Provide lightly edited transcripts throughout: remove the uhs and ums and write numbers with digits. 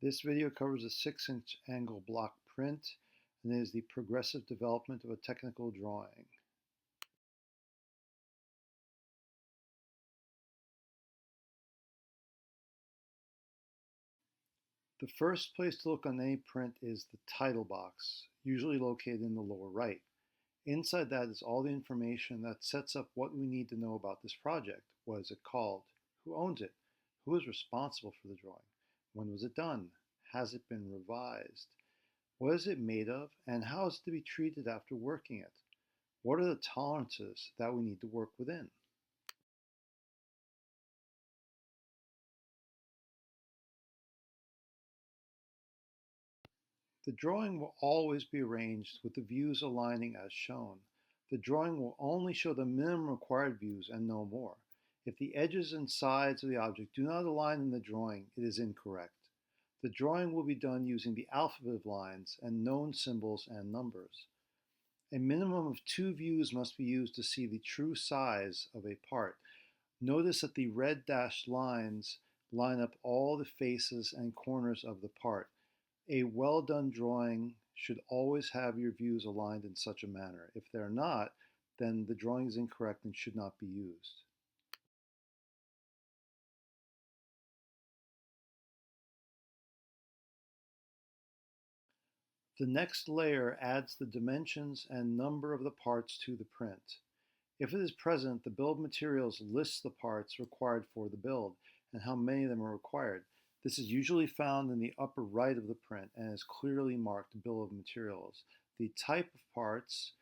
This video covers a 6-inch angle block print and is the progressive development of a technical drawing. The first place to look on any print is the title box, usually located in the lower right. Inside that is all the information that sets up what we need to know about this project. What is it called? Who owns it? Who is responsible for the drawing? When was it done? Has it been revised? What is it made of, and how is it to be treated after working it? What are the tolerances that we need to work within? The drawing will always be arranged with the views aligning as shown. The drawing will only show the minimum required views and no more. If the edges and sides of the object do not align in the drawing, it is incorrect. The drawing will be done using the alphabet of lines and known symbols and numbers. A minimum of 2 views must be used to see the true size of a part. Notice that the red dashed lines line up all the faces and corners of the part. A well-done drawing should always have your views aligned in such a manner. If they're not, then the drawing is incorrect and should not be used. The next layer adds the dimensions and number of the parts to the print. If it is present, the bill of materials lists the parts required for the build and how many of them are required. This is usually found in the upper right of the print and is clearly marked bill of materials, the type of parts,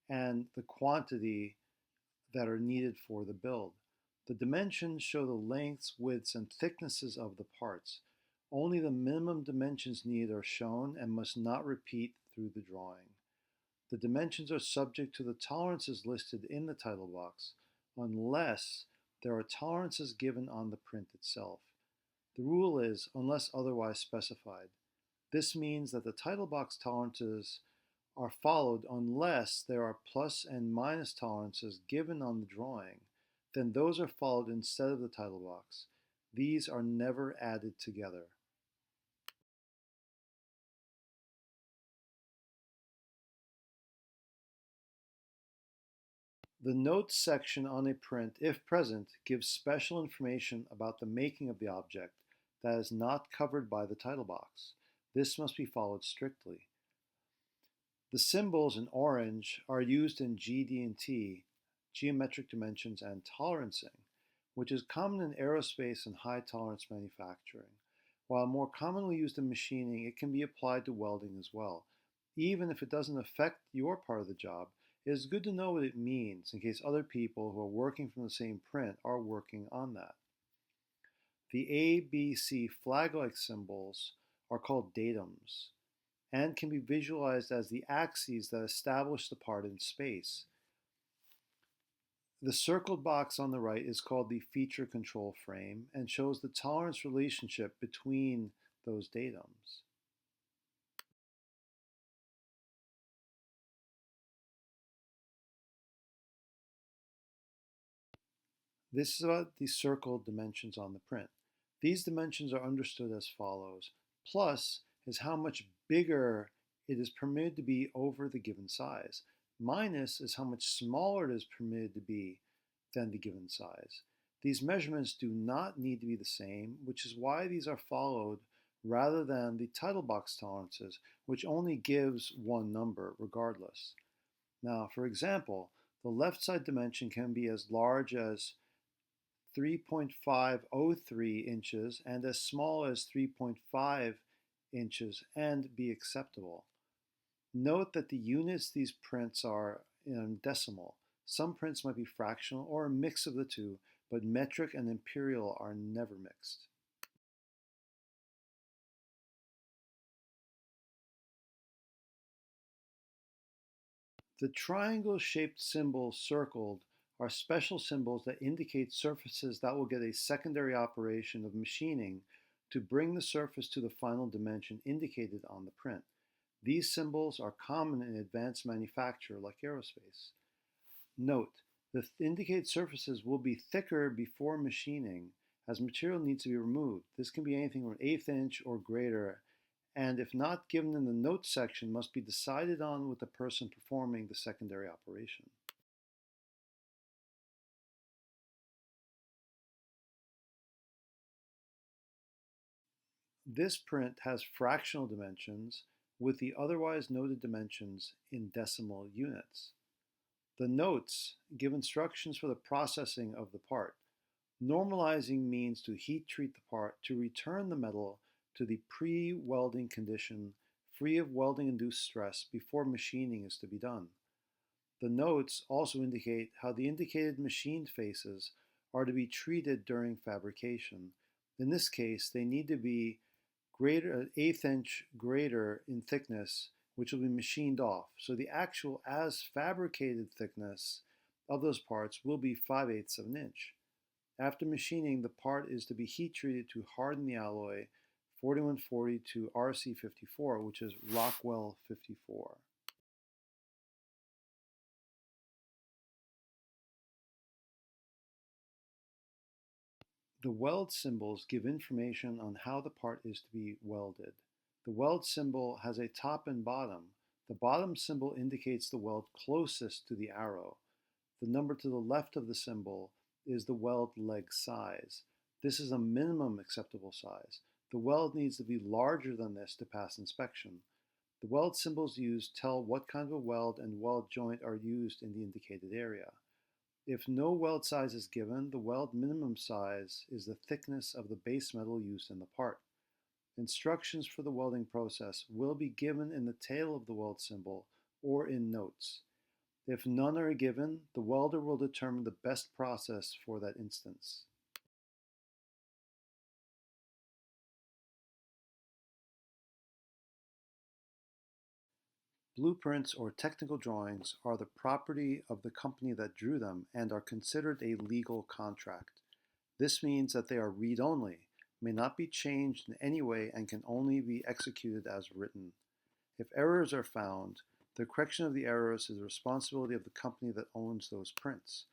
and the quantity that are needed for the build. The dimensions show the lengths, widths, and thicknesses of the parts. Only the minimum dimensions needed are shown and must not repeat through the drawing. The dimensions are subject to the tolerances listed in the title box, unless there are tolerances given on the print itself. The rule is unless otherwise specified. This means that the title box tolerances are followed unless there are plus and minus tolerances given on the drawing. Then those are followed instead of the title box. These are never added together. The notes section on a print, if present, gives special information about the making of the object that is not covered by the title box. This must be followed strictly. The symbols in orange are used in GD&T, geometric dimensions and tolerancing, which is common in aerospace and high tolerance manufacturing. While more commonly used in machining, it can be applied to welding as well. Even if it doesn't affect your part of the job, it is good to know what it means in case other people who are working from the same print are working on that. The A, B, C flag-like symbols are called datums and can be visualized as the axes that establish the part in space. The circled box on the right is called the feature control frame and shows the tolerance relationship between those datums. This is about the circled dimensions on the print. These dimensions are understood as follows. Plus is how much bigger it is permitted to be over the given size. Minus is how much smaller it is permitted to be than the given size. These measurements do not need to be the same, which is why these are followed rather than the title box tolerances, which only gives one number regardless. Now, for example, the left side dimension can be as large as 3.503 inches and as small as 3.5 inches and be acceptable. Note that the units these prints are in decimal. Some prints might be fractional or a mix of the two, but metric and imperial are never mixed. The triangle-shaped symbols circled are special symbols that indicate surfaces that will get a secondary operation of machining to bring the surface to the final dimension indicated on the print. These symbols are common in advanced manufacture like aerospace. Note, the indicated surfaces will be thicker before machining as material needs to be removed. This can be anything from an eighth inch or greater, and if not given in the notes section, must be decided on with the person performing the secondary operation. This print has fractional dimensions with the otherwise noted dimensions in decimal units. The notes give instructions for the processing of the part. Normalizing means to heat treat the part to return the metal to the pre-welding condition free of welding-induced stress before machining is to be done. The notes also indicate how the indicated machined faces are to be treated during fabrication. In this case, they need to be eighth inch greater in thickness, which will be machined off. So the actual as fabricated thickness of those parts will be 5/8 of an inch. After machining, the part is to be heat treated to harden the alloy 4140 to RC54, which is Rockwell 54. The weld symbols give information on how the part is to be welded. The weld symbol has a top and bottom. The bottom symbol indicates the weld closest to the arrow. The number to the left of the symbol is the weld leg size. This is a minimum acceptable size. The weld needs to be larger than this to pass inspection. The weld symbols used tell what kind of a weld and weld joint are used in the indicated area. If no weld size is given, the weld minimum size is the thickness of the base metal used in the part. Instructions for the welding process will be given in the tail of the weld symbol or in notes. If none are given, the welder will determine the best process for that instance. Blueprints or technical drawings are the property of the company that drew them and are considered a legal contract. This means that they are read-only, may not be changed in any way, and can only be executed as written. If errors are found, the correction of the errors is the responsibility of the company that owns those prints.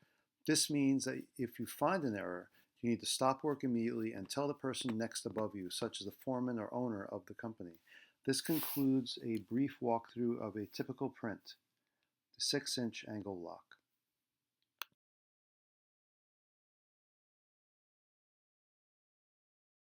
This means that if you find an error, you need to stop work immediately and tell the person next above you, such as the foreman or owner of the company. This concludes a brief walkthrough of a typical print, the 6-inch angle lock.